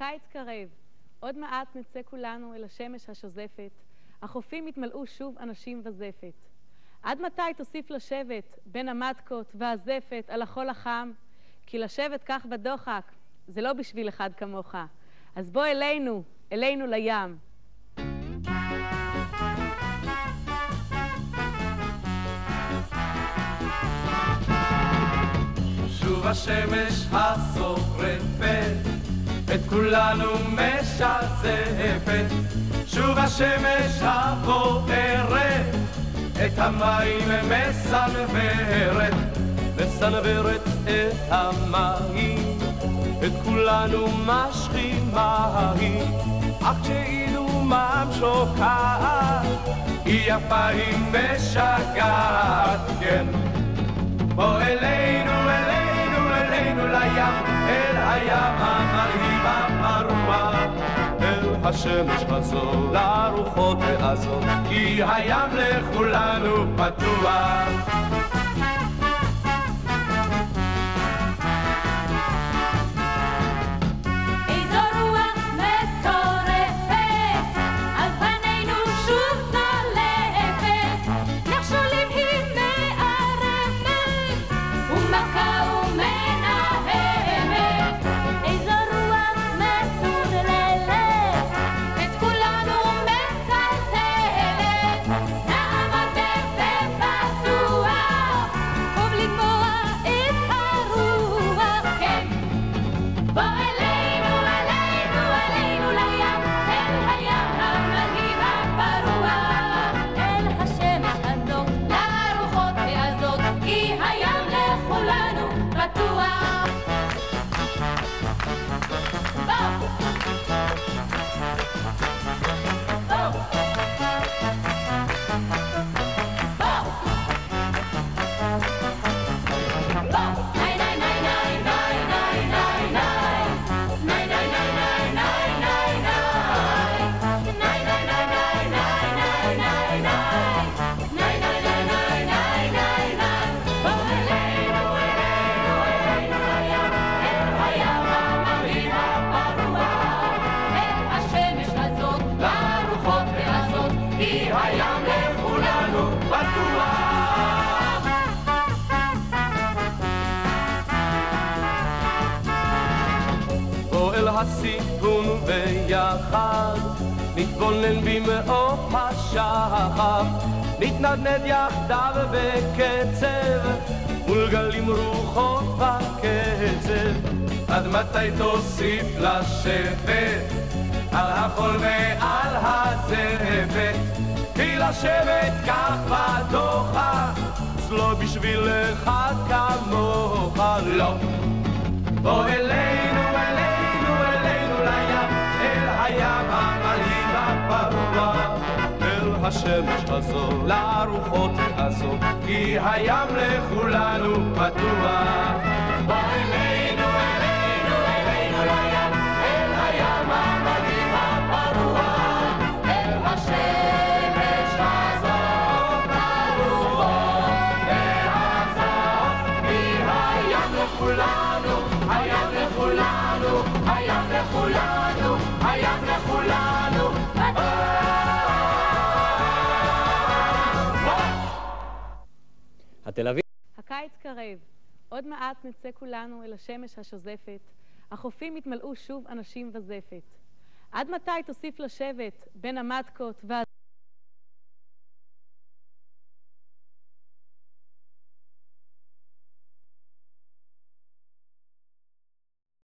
הקיץ קרב, עוד מעט נצא כולנו אל השמש השוזפת, החופים יתמלאו שוב אנשים וזפת. עד מתי תוסיף לשבת בין המתקות והזפת על החול החם? כי לשבת כך בדוחק זה לא בשביל אחד כמוך. אז בוא אלינו, אלינו לים. שוב השמש השורפת, את כולנו משזפת. שוב השמש הבוערת, את המים מסנוורת. מסנוורת את המים, את כולנו משחימה היא. אך כשאילומם שוקעת, היא יפה היא משגעת, כן. בוא אלינו, אלינו, אלינו לים, אל הים המרהיב הפרוע, אל השמש הזו, לרוחות העזות, כי הים לכולנו פתוח. הסיפון ביחד, נתבונן במאור השחר, נתנדנד יחדיו בקצב, מול גלים רוחות בקצב. עד מתי תוסיף לשבת על החול ועל הזפת? כי לשבת כך בדוחק, אז לא בשבילך כמוך, לא. בוא אלינו, אלינו, אלינו לים, אל הים המרהיב הפרוע, אל השמש הזו, לרוחות העזות, כי הים לכולנו פתוח. בוא אלינו, אלינו, אלינו לים, אל הים המרהיב הפרוע, אל השמש הזו, לרוחות העזות, כי הים לכולנו, הים לכולנו, הים לכולנו, הים לכולנו. התל אביב. הקיץ קרב, עוד מעט נצא כולנו אל השמש השוזפת, החופים יתמלאו שוב אנשים וזפת. עד מתי תוסיף לשבת בין המתקות